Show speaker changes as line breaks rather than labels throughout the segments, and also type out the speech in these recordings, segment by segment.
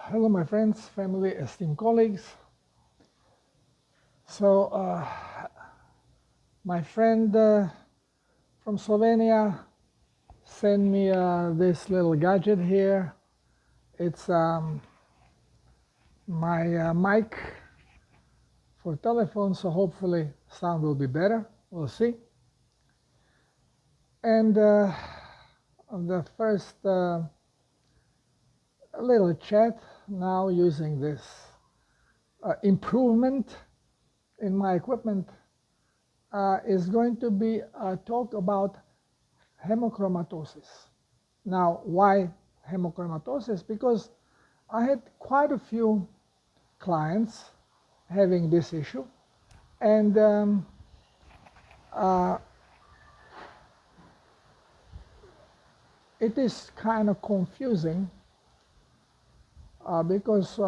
Hello, my friends, family, esteemed colleagues. So, my friend from Slovenia sent me this little gadget here. It's my mic for telephone, so hopefully sound will be better. We'll see. And the first little chat now using this improvement in my equipment is going to be a talk about hemochromatosis. Now, why hemochromatosis? Because I had quite a few clients having this issue, and it is kind of confusing because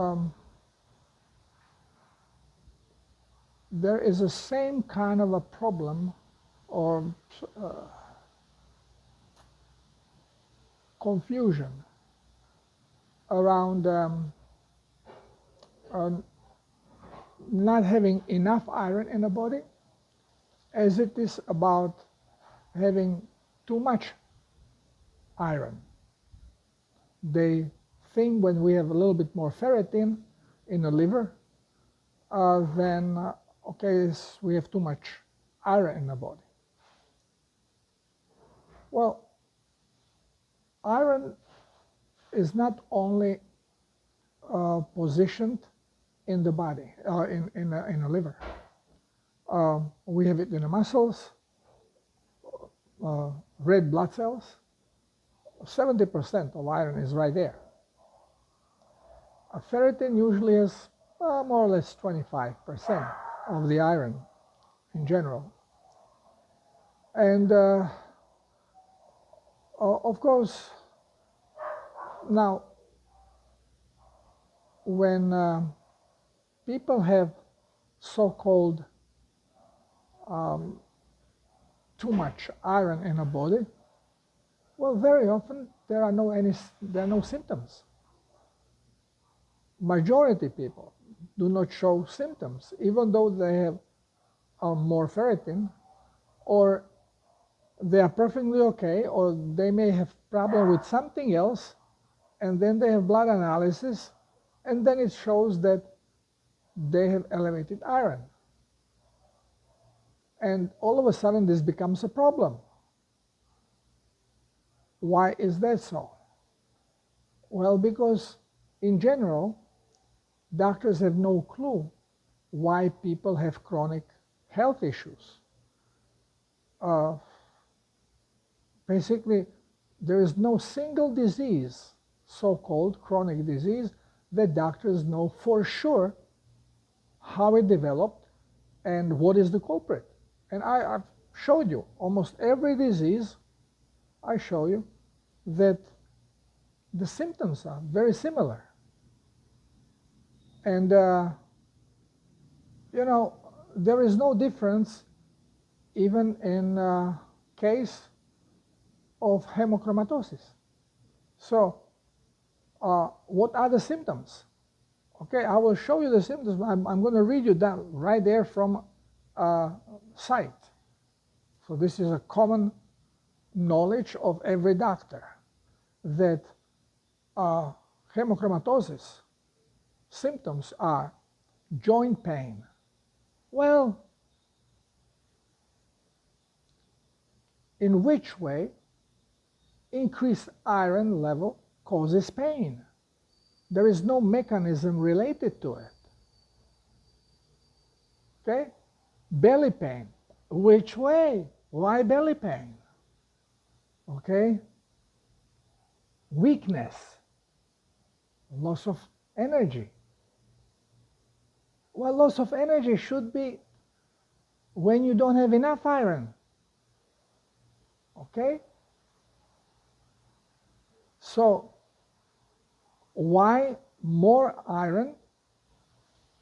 there is the same kind of a problem or confusion around not having enough iron in the body as it is about having too much iron. They think when we have a little bit more ferritin in the liver, then okay, we have too much iron in the body. Well, iron is not only positioned in the body, in the liver. We have it in the muscles, red blood cells. 70% of iron is right there. Ferritin usually has more or less 25% of the iron in general. And of course, now when people have so-called too much iron in a body, well, very often there are no symptoms. Majority people do not show symptoms, even though they have more ferritin, or they are perfectly okay, or they may have problem with something else, and then they have blood analysis, and then it shows that they have elevated iron. And all of a sudden this becomes a problem. Why is that so? Well, because in general, doctors have no clue why people have chronic health issues. Basically, there is no single disease, so-called chronic disease, that doctors know for sure how it developed and what is the culprit. And I've showed you almost every disease. I show you that the symptoms are very similar. And, you know, there is no difference even in case of hemochromatosis. So, what are the symptoms? Okay, I will show you the symptoms. I'm going to read you that right there from site. So this is a common knowledge of every doctor that hemochromatosis symptoms are joint pain. Well, in which way increased iron level causes pain? There is no mechanism related to it. Okay? Belly pain. Which way? Why belly pain? Okay? Weakness. Loss of energy. Well, loss of energy should be when you don't have enough iron. Okay? So, why more iron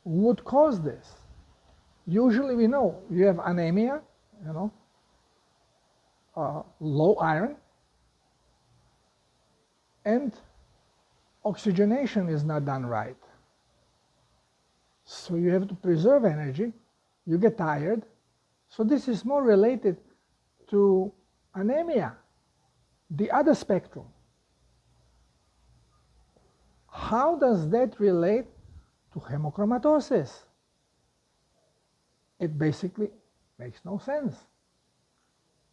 would cause this? Usually we know you have anemia, you know, low iron, and oxygenation is not done right. So you have to preserve energy, you get tired. So this is more related to anemia, the other spectrum. How does that relate to hemochromatosis? It basically makes no sense.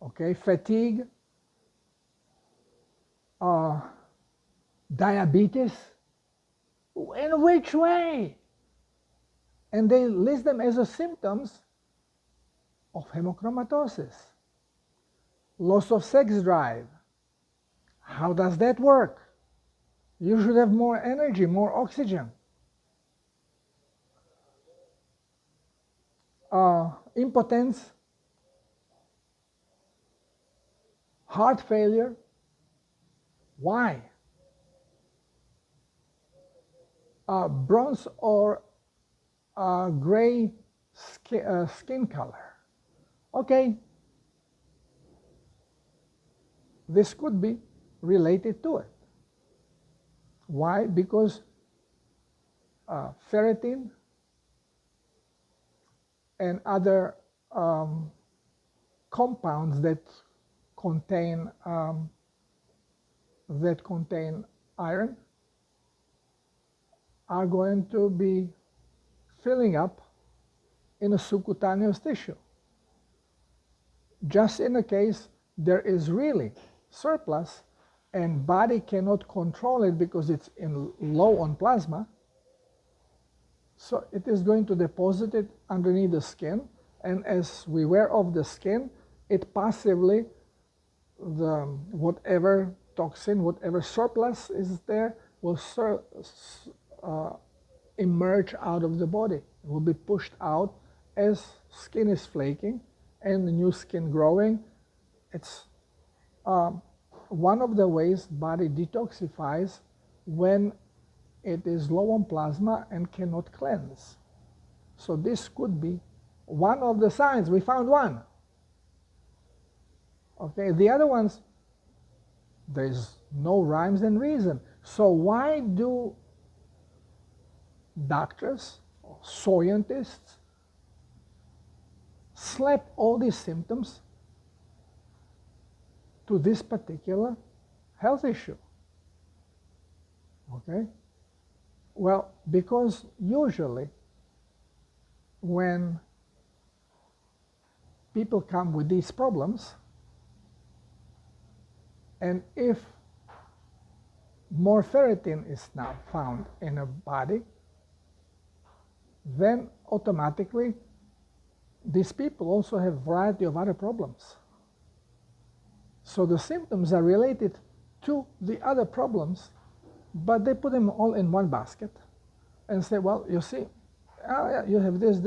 Okay, fatigue, diabetes, in which way? And they list them as a symptoms of hemochromatosis. Loss of sex drive. How does that work? You should have more energy, more oxygen. Impotence, heart failure. Why? Bronze or gray skin color. Okay, this could be related to it. Why? Because ferritin and other compounds that contain iron are going to be filling up in a subcutaneous tissue. Just in a case there is really surplus and body cannot control it because it's low on plasma, so it is going to deposit it underneath the skin, and as we wear off the skin, it passively, whatever toxin, whatever surplus is there, will emerge out of the body. It will be pushed out as skin is flaking and the new skin growing. It's one of the ways body detoxifies when it is low on plasma and cannot cleanse. So this could be one of the signs. We found one. Okay, the other ones, there's no rhymes and reason. So why do doctors, scientists, slap all these symptoms to this particular health issue? Okay? Well, because usually when people come with these problems, and if more ferritin is now found in a body, then automatically these people also have a variety of other problems. So the symptoms are related to the other problems, but they put them all in one basket and say, well, you see, you have this,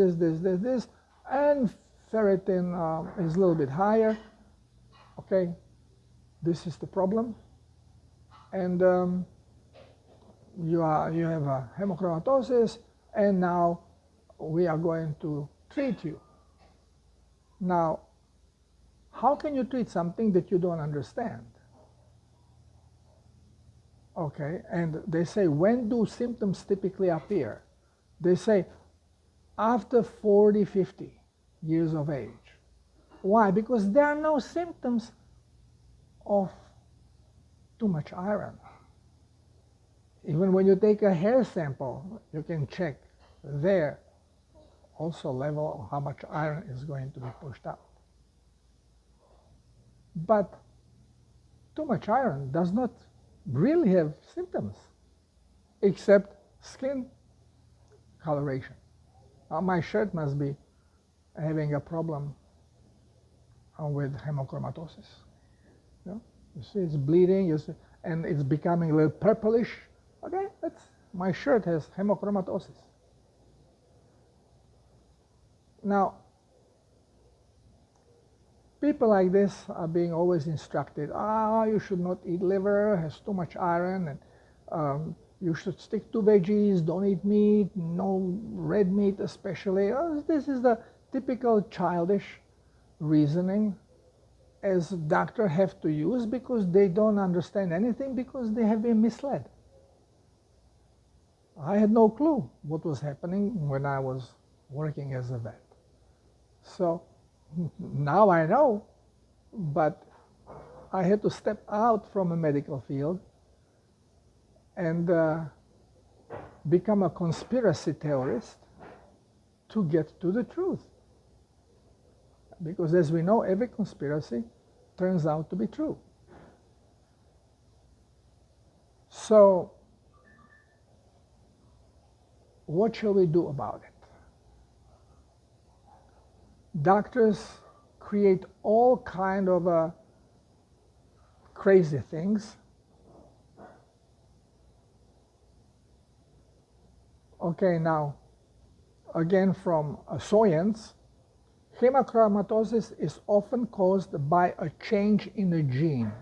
and ferritin is a little bit higher. Okay, this is the problem, and you have a hemochromatosis, and now we are going to treat you. Now, how can you treat something that you don't understand? Okay, and they say, when do symptoms typically appear? They say, after 40, 50 years of age. Why? Because there are no symptoms of too much iron. Even when you take a hair sample, you can check there also level of how much iron is going to be pushed out. But too much iron does not really have symptoms except skin coloration. My shirt must be having a problem with hemochromatosis. You see it's bleeding, you see, and it's becoming a little purplish. Okay, my shirt has hemochromatosis. Now, people like this are being always instructed, you should not eat liver, it has too much iron, and you should stick to veggies, don't eat meat, no red meat especially. This is the typical childish reasoning as doctors have to use because they don't understand anything, because they have been misled. I had no clue what was happening when I was working as a vet. So now I know, but I had to step out from a medical field and become a conspiracy theorist to get to the truth. Because as we know, every conspiracy turns out to be true. So what shall we do about it? Doctors create all kind of crazy things. Okay, now, again from science, hemochromatosis is often caused by a change in a gene.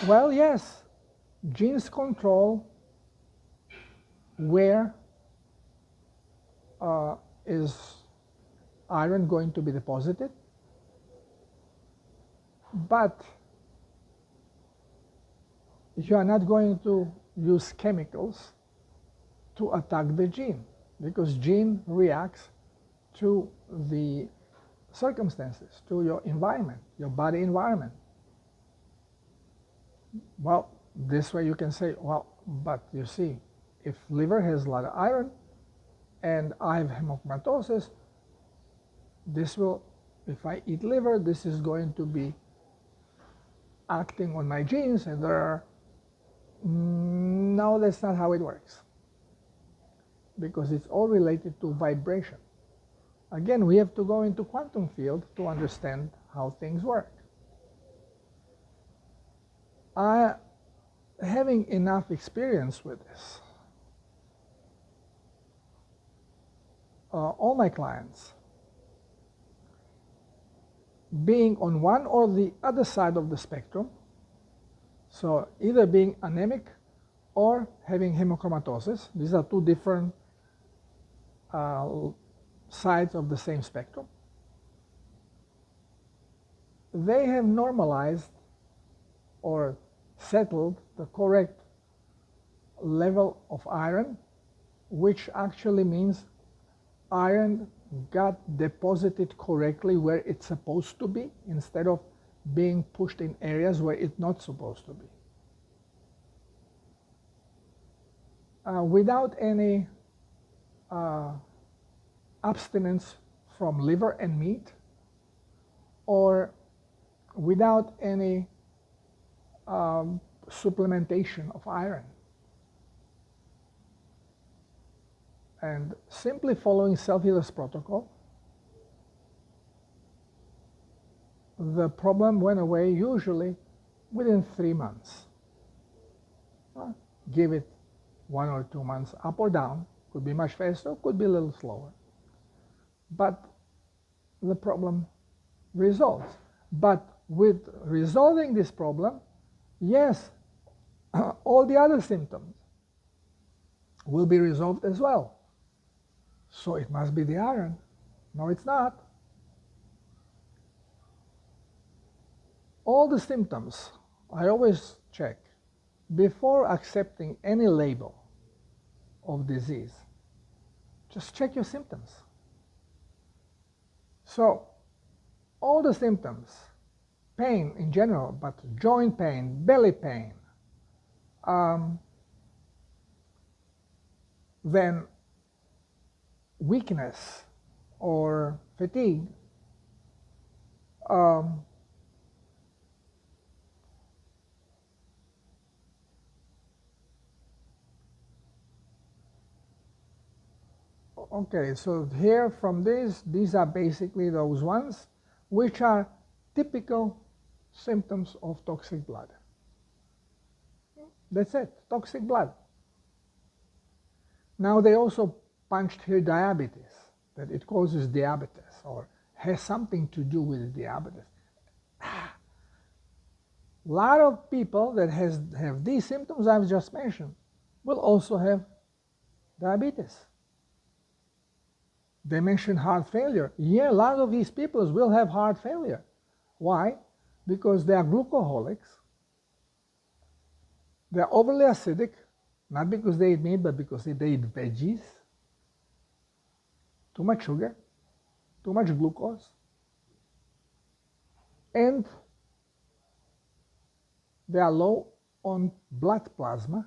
Well, yes, genes control where is iron going to be deposited, but you are not going to use chemicals to attack the gene, because gene reacts to the circumstances, to your environment, your body environment. Well, this way you can say, well, but you see, if liver has a lot of iron and I have hemochromatosis, this will, if I eat liver, this is going to be acting on my genes, and there are, no, that's not how it works, because it's all related to vibration. Again, we have to go into quantum field to understand how things work. Having enough experience with this, all my clients being on one or the other side of the spectrum, so either being anemic or having hemochromatosis, these are two different sides of the same spectrum, they have normalized or settled the correct level of iron, which actually means iron got deposited correctly where it's supposed to be, instead of being pushed in areas where it's not supposed to be. Without any abstinence from liver and meat, or without any supplementation of iron, and simply following self-healer's protocol, the problem went away usually within 3 months. Give it 1 or 2 months up or down, could be much faster, could be a little slower, but the problem resolves. But with resolving this problem, yes, all the other symptoms will be resolved as well. So it must be the iron. No, it's not. All the symptoms, I always check before accepting any label of disease. Just check your symptoms. So all the symptoms, pain in general, but joint pain, belly pain, then weakness or fatigue, okay, so here from these are basically those ones which are typical symptoms of toxic blood. That's it, toxic blood. Now they also punched here diabetes, that it causes diabetes or has something to do with diabetes. A lot of people that have these symptoms I've just mentioned will also have diabetes. They mentioned heart failure. Yeah, a lot of these people will have heart failure. Why? Because they are glucoholics. They're overly acidic, not because they eat meat, but because they eat veggies. Too much sugar, too much glucose, and they are low on blood plasma,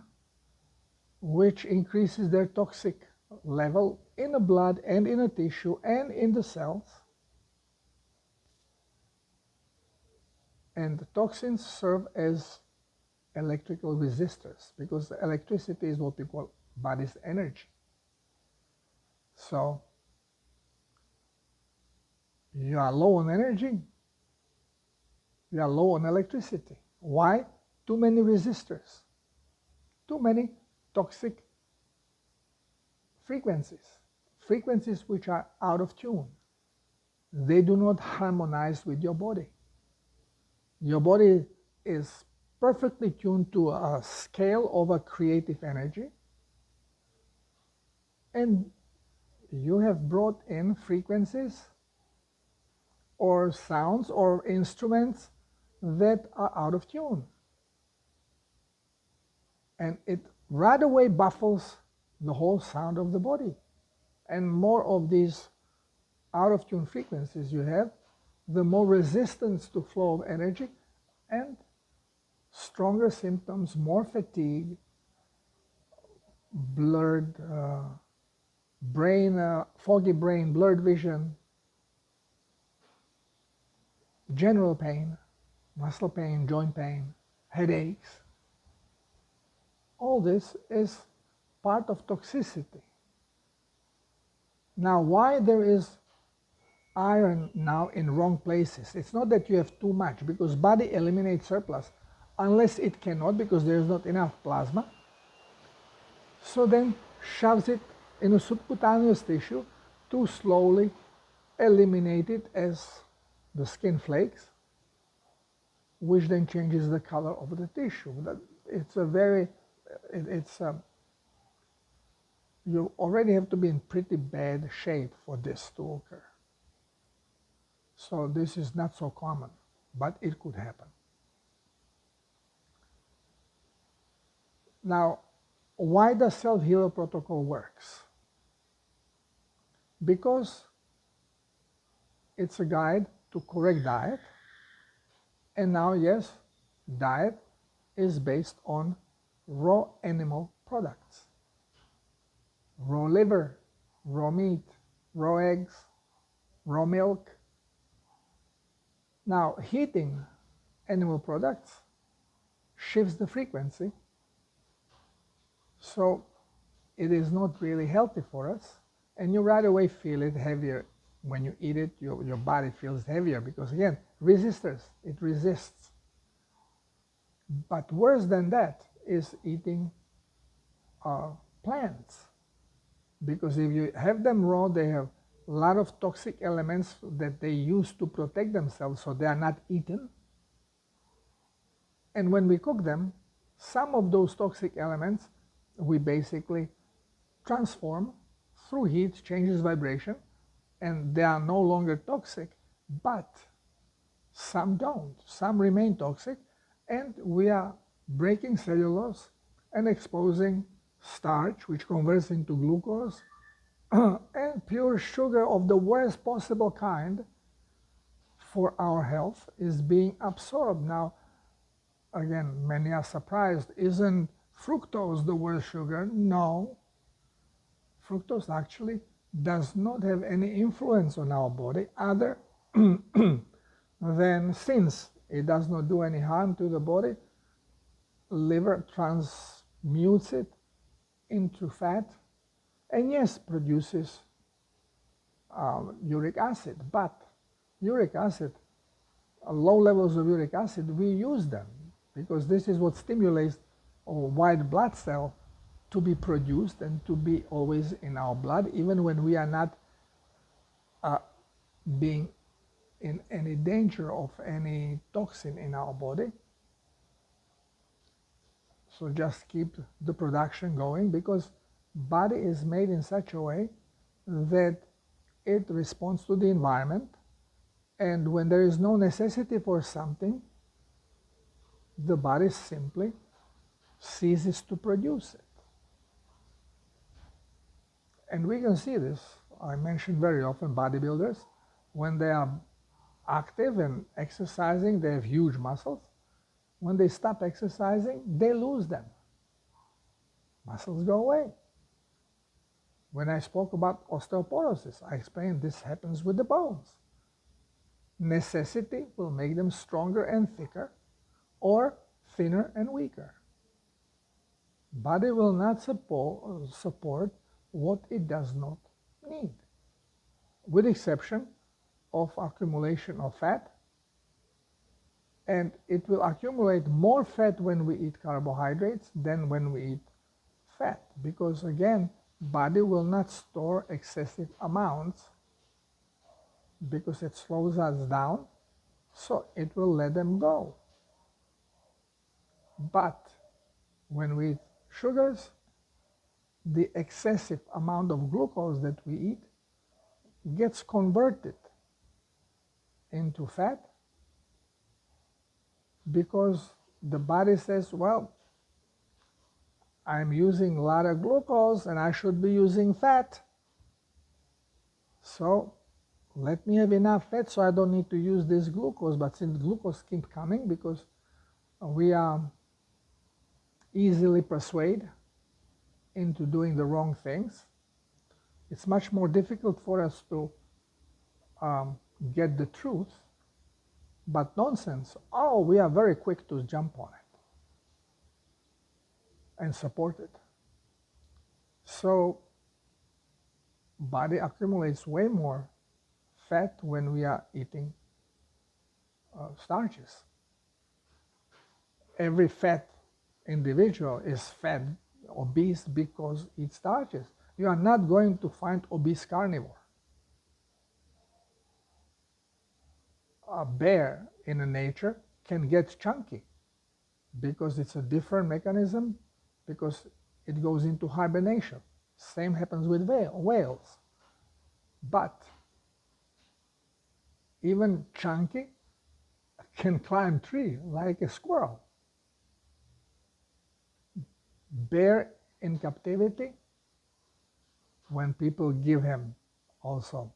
which increases their toxic level in the blood and in the tissue and in the cells. And the toxins serve as electrical resistors, because the electricity is what we call body's energy. So you are low on energy, you are low on electricity. Why? Too many resistors, too many toxic frequencies which are out of tune. They do not harmonize with your body. Your body is perfectly tuned to a scale of a creative energy, and you have brought in frequencies or sounds or instruments that are out of tune. And it right away baffles the whole sound of the body. And more of these out of tune frequencies you have, the more resistance to flow of energy and stronger symptoms, more fatigue, blurred brain, foggy brain, blurred vision, general pain, muscle pain, joint pain, headaches. All this is part of toxicity. Now, why there is iron now in wrong places? It's not that you have too much, because body eliminates surplus unless it cannot, because there is not enough plasma. So then shoves it in a subcutaneous tissue to slowly eliminate it as the skin flakes, which then changes the color of the tissue. It's a very, you already have to be in pretty bad shape for this to occur. So this is not so common, but it could happen. Now, why the self-healer protocol works? Because it's a guide to correct diet, and now, yes, diet is based on raw animal products. Raw liver, raw meat, raw eggs, raw milk. Now, heating animal products shifts the frequency, so it is not really healthy for us, and you right away feel it heavier. When you eat it, your body feels heavier because, again, resistors, it resists. But worse than that is eating plants, because if you have them raw, they have a lot of toxic elements that they use to protect themselves, so they are not eaten. And when we cook them, some of those toxic elements we basically transform through heat, changes vibration, and they are no longer toxic, but some don't. Some remain toxic, and we are breaking cellulose and exposing starch, which converts into glucose, and pure sugar of the worst possible kind for our health is being absorbed. Now, again, many are surprised. Isn't fructose the worst sugar? No. Fructose actually does not have any influence on our body other than, since it does not do any harm to the body, liver transmutes it into fat, and yes, produces uric acid. But uric acid, low levels of uric acid, we use them because this is what stimulates a white blood cell to be produced and to be always in our blood, even when we are not being in any danger of any toxin in our body. So just keep the production going, because body is made in such a way that it responds to the environment, and when there is no necessity for something, the body simply ceases to produce it. And we can see this. I mention very often bodybuilders, when they are active and exercising, they have huge muscles. When they stop exercising, they lose them. Muscles go away. When I spoke about osteoporosis, I explained this happens with the bones. Necessity will make them stronger and thicker, or thinner and weaker. Body will not support what it does not need, with exception of accumulation of fat. And it will accumulate more fat when we eat carbohydrates than when we eat fat, because again, body will not store excessive amounts because it slows us down, so it will let them go. But when we eat sugars, the excessive amount of glucose that we eat gets converted into fat, because the body says, well, I'm using a lot of glucose and I should be using fat. So let me have enough fat so I don't need to use this glucose. But since glucose keeps coming, because we are easily persuaded into doing the wrong things, it's much more difficult for us to get the truth. But nonsense, oh, we are very quick to jump on it and support it. So body accumulates way more fat when we are eating starches. Every fat individual is fat, obese, because eats starches. You are not going to find obese carnivore. A bear in nature can get chunky because it's a different mechanism, because it goes into hibernation. Same happens with whales. But even chunky can climb tree like a squirrel. Bear in captivity, when people give him also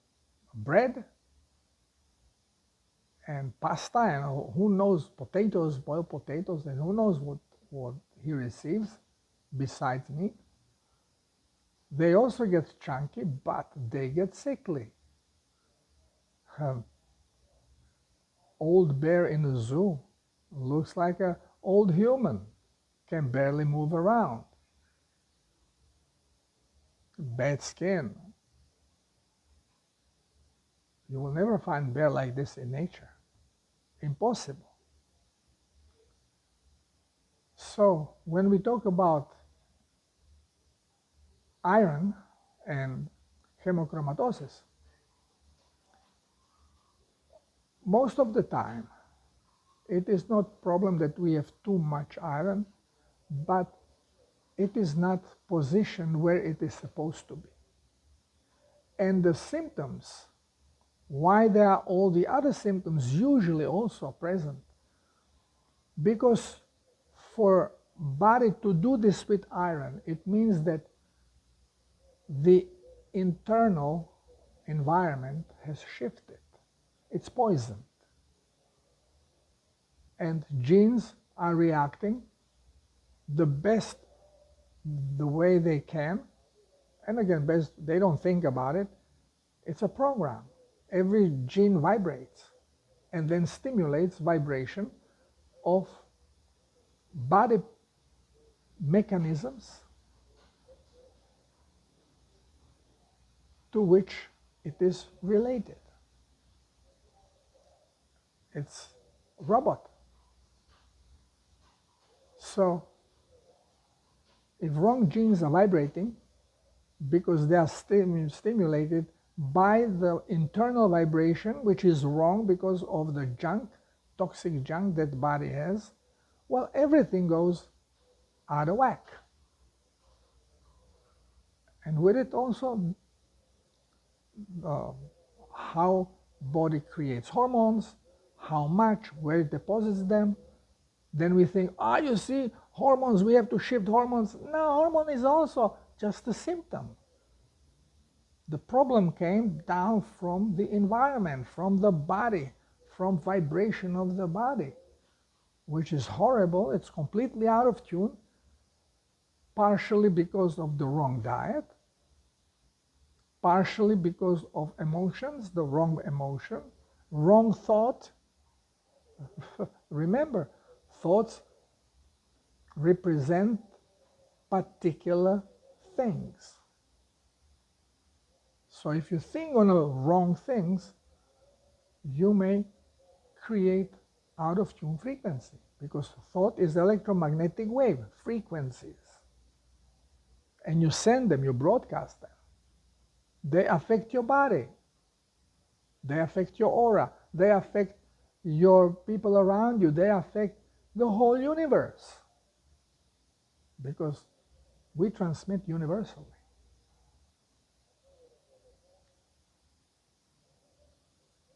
bread and pasta and who knows, potatoes, boiled potatoes, and who knows what he receives besides meat, they also get chunky, but they get sickly. Old bear in the zoo looks like an old human, can barely move around. Bad skin. You will never find bear like this in nature. Impossible. So when we talk about iron and hemochromatosis, most of the time it is not a problem that we have too much iron, but it is not positioned where it is supposed to be. And the symptoms, why there are all the other symptoms usually also present, because for body to do this with iron, it means that the internal environment has shifted. It's poisoned. And genes are reacting the way they can. And again, they don't think about it. It's a program. Every gene vibrates and then stimulates vibration of body mechanisms to which it is related. It's a robot. So if wrong genes are vibrating because they are stimulated by the internal vibration, which is wrong because of the junk, toxic junk that body has, well, everything goes out of whack. And with it also how body creates hormones, how much, where it deposits them. Then we think, you see, hormones, we have to shift hormones. No, hormone is also just a symptom. The problem came down from the environment, from the body, from vibration of the body, which is horrible. It's completely out of tune, partially because of the wrong diet, partially because of emotions, the wrong emotion, wrong thought. Remember, thoughts represent particular things. So if you think on the wrong things, you may create out of tune frequency, because thought is electromagnetic wave frequencies, and you send them, you broadcast them. They affect your body, they affect your aura, they affect your people around you, they affect the whole universe, because we transmit universally.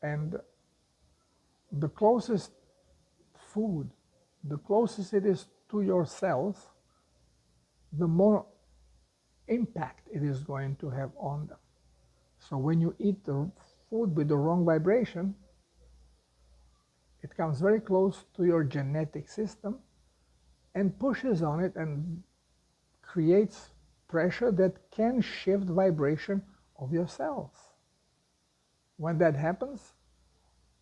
And the closest food, the closest it is to your cells, the more impact it is going to have on them. So when you eat the food with the wrong vibration, it comes very close to your genetic system and pushes on it and creates pressure that can shift vibration of your cells. When that happens,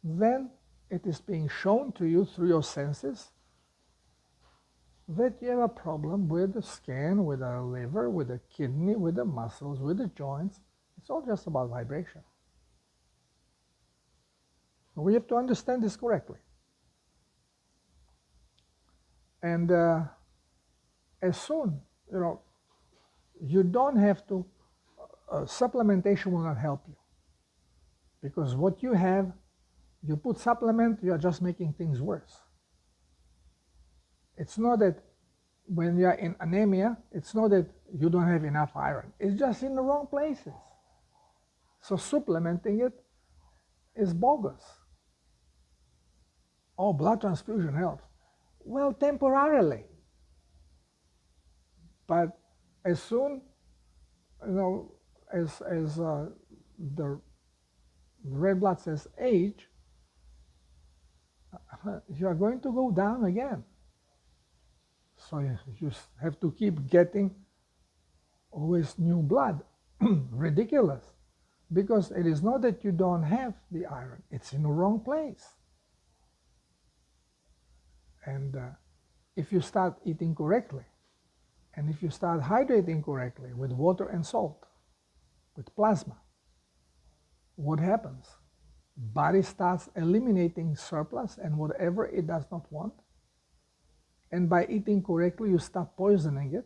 then it is being shown to you through your senses that you have a problem with the skin, with the liver, with the kidney, with the muscles, with the joints. It's all just about vibration. We have to understand this correctly. And as soon, you don't have to, supplementation will not help you. Because what you have, you put supplement, you are just making things worse. It's not that when you are in anemia, it's not that you don't have enough iron. It's just in the wrong places. So supplementing it is bogus. Oh, blood transfusion helps. Well, temporarily. But as soon, as the red blood cells age, you are going to go down again. So you just have to keep getting always new blood. Ridiculous. Because it is not that you don't have the iron, it's in the wrong place. And if you start eating correctly, and if you start hydrating correctly with water and salt, with plasma, what happens? Body starts eliminating surplus and whatever it does not want. And by eating correctly, you stop poisoning it.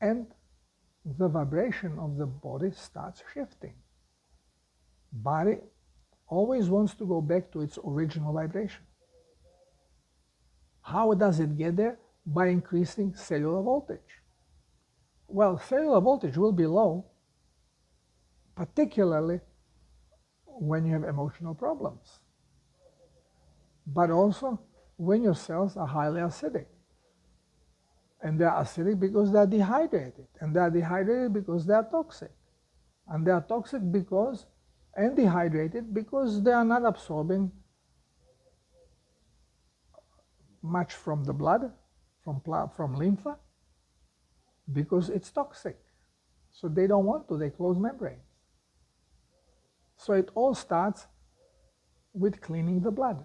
And the vibration of the body starts shifting. Body always wants to go back to its original vibration. How does it get there? By increasing cellular voltage. Well, cellular voltage will be low, particularly when you have emotional problems, but also when your cells are highly acidic. And they are acidic because they are dehydrated, and they are dehydrated because they are toxic. And they are toxic because, and dehydrated because they are not absorbing much from the blood, from lymph, because it's toxic. So they don't want to, they close membranes. So it all starts with cleaning the blood.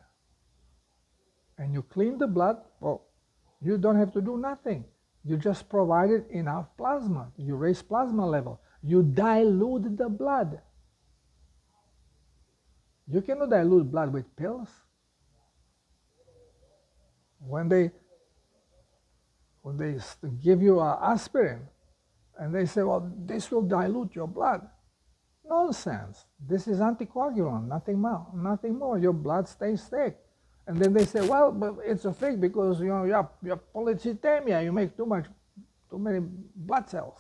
And you clean the blood, well, you don't have to do nothing. You just provided enough plasma. You raise plasma level. You dilute the blood. You cannot dilute blood with pills. When they give you aspirin, and they say, well, this will dilute your blood. Nonsense. This is anticoagulant, nothing more. Your blood stays thick. And then they say, well, but it's a thick because you have polycythemia, you make too many blood cells.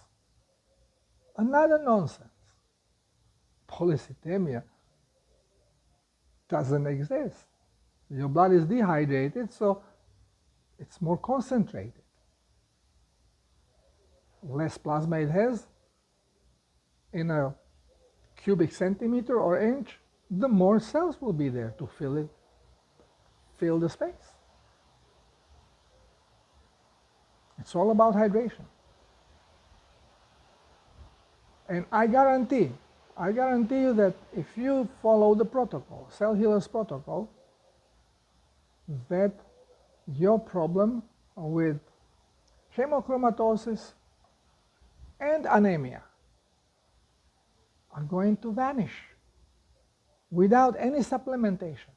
Another nonsense. Polycythemia doesn't exist. Your blood is dehydrated, so It's more concentrated. Less plasma it has in a cubic centimeter or inch, the more cells will be there to fill the space. It's all about hydration. And I guarantee you that if you follow the protocol, Cell Healer's protocol, that your problem with hemochromatosis and anemia are going to vanish without any supplementation.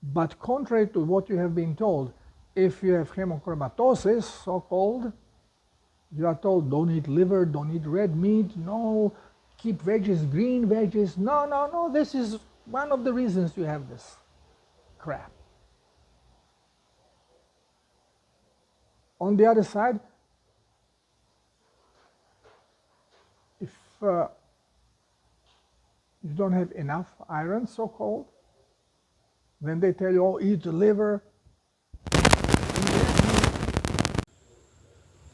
But contrary to what you have been told, if you have hemochromatosis, so-called, you are told don't eat liver, don't eat red meat, no, keep veggies, green veggies. No, this is one of the reasons you have this crap. On the other side, if you don't have enough iron, so-called, then they tell you, oh, eat the liver.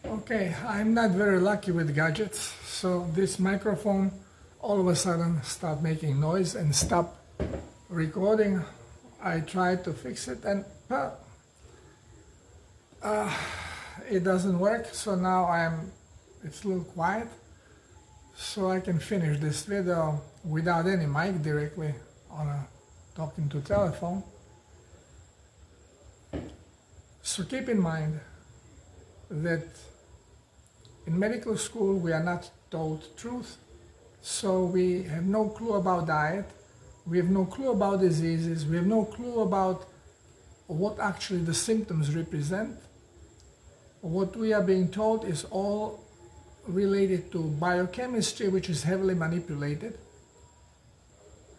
Okay, I'm not very lucky with gadgets, so this microphone all of a sudden started making noise and stopped recording. I tried to fix it and it doesn't work, so now it's a little quiet, so I can finish this video without any mic, directly on a talking to telephone. So keep in mind that in medical school we are not taught truth, so we have no clue about diet, we have no clue about diseases, we have no clue about what actually the symptoms represent. What we are being told is all related to biochemistry, which is heavily manipulated,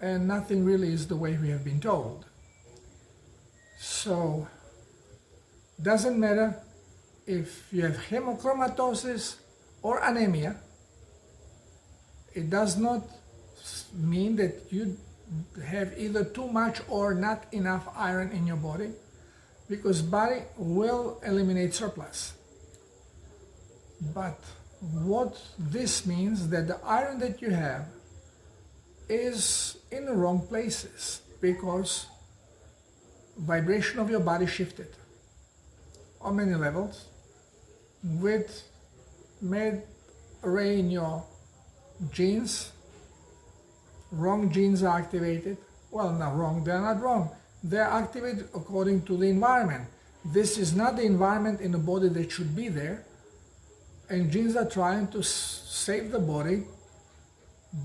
and nothing really is the way we have been told. So, doesn't matter if you have hemochromatosis or anemia, it does not mean that you have either too much or not enough iron in your body, because body will eliminate surplus. But what this means that the iron that you have is in the wrong places, because vibration of your body shifted on many levels. With made array in your genes, wrong genes are activated. Well, not wrong, they're not wrong. They're activated according to the environment. This is not the environment in the body that should be there, and genes are trying to save the body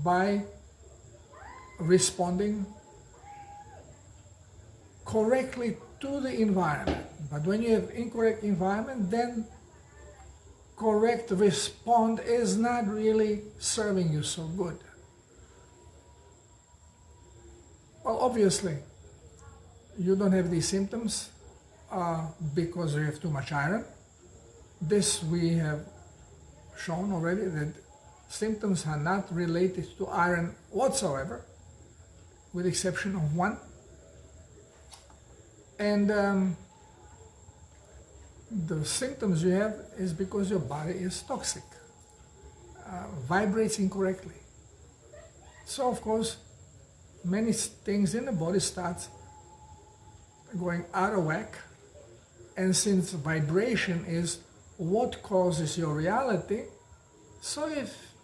by responding correctly to the environment. But when you have incorrect environment, then correct response is not really serving you so good. Well, obviously, you don't have these symptoms because you have too much iron. This we have shown already, that symptoms are not related to iron whatsoever, with the exception of one. And the symptoms you have is because your body is toxic, vibrates incorrectly. So of course, many things in the body start going out of whack, and since vibration is what causes your reality, so if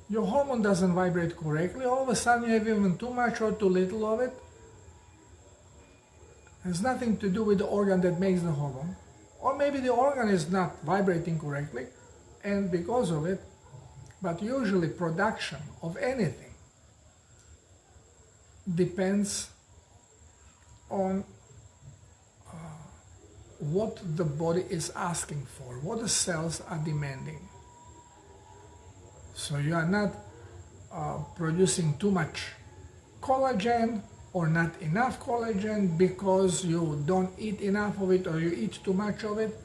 your hormone doesn't vibrate correctly, all of a sudden you have even too much or too little of it. It has nothing to do with the organ that makes the hormone, or maybe the organ is not vibrating correctly and because of it, but usually production of anything depends on what the body is asking for, what the cells are demanding. So you are not producing too much collagen or not enough collagen because you don't eat enough of it or you eat too much of it.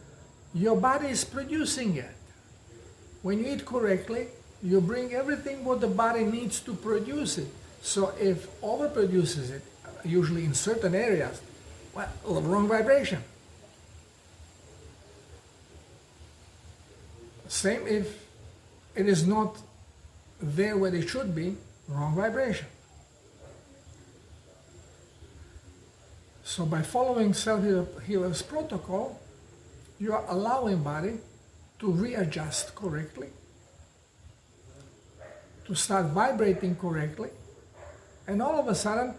Your body is producing it. When you eat correctly, you bring everything what the body needs to produce it. So if overproduces it, usually in certain areas, Well, wrong vibration. Same if it is not there where it should be, wrong vibration. So by following self-healer's protocol, you are allowing body to readjust correctly, to start vibrating correctly, and all of a sudden,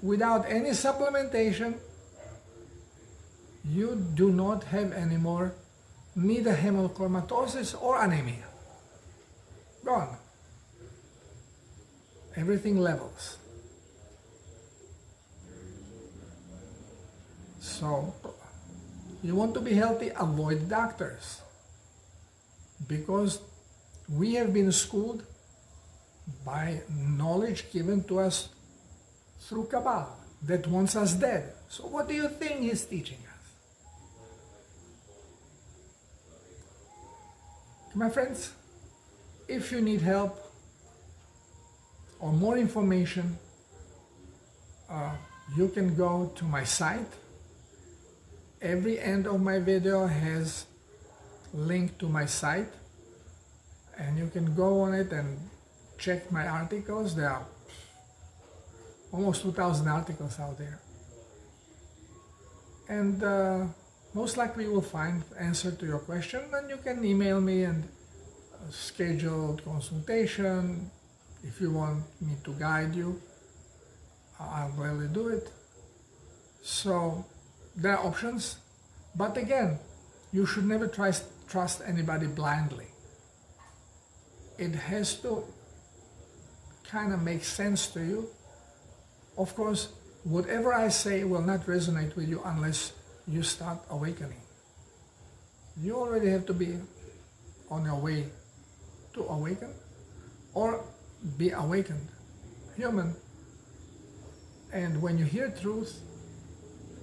without any supplementation, you do not have anymore neither hemochromatosis or anemia. Gone. Everything levels. So, you want to be healthy, avoid doctors. Because we have been schooled by knowledge given to us through Kabbalah that wants us dead. So what do you think he's teaching us? My friends, if you need help or more information, you can go to my site. Every end of my video has link to my site, and you can go on it and check my articles. There are almost 2,000 articles out there, and most likely you will find answer to your question, and you can email me and schedule consultation. If you want me to guide you, I'll gladly do it. So there are options, but again, you should never trust anybody blindly. It has to kind of make sense to you. Of course, whatever I say will not resonate with you unless you start awakening. You already have to be on your way to awaken or be awakened, human. And when you hear truth,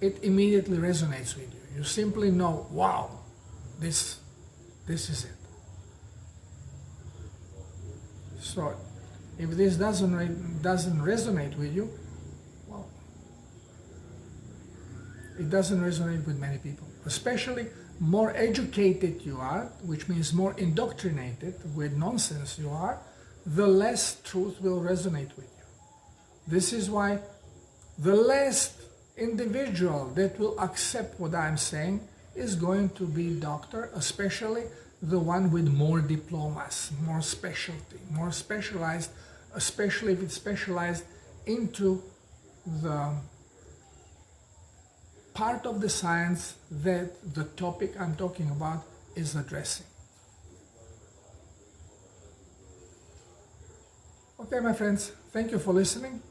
it immediately resonates with you. You simply know, wow, this is it. So if this doesn't resonate with you, well, it doesn't resonate with many people. Especially more educated you are, which means more indoctrinated with nonsense you are, the less truth will resonate with you. This is why the last individual that will accept what I'm saying is going to be doctor, especially the one with more diplomas, more specialty, more specialized, especially if it's specialized into the part of the science that the topic I'm talking about is addressing. Okay, my friends, thank you for listening,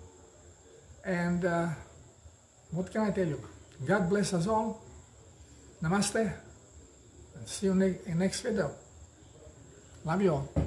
and what can I tell you? God bless us all. Namaste, and see you in next video. Love you all.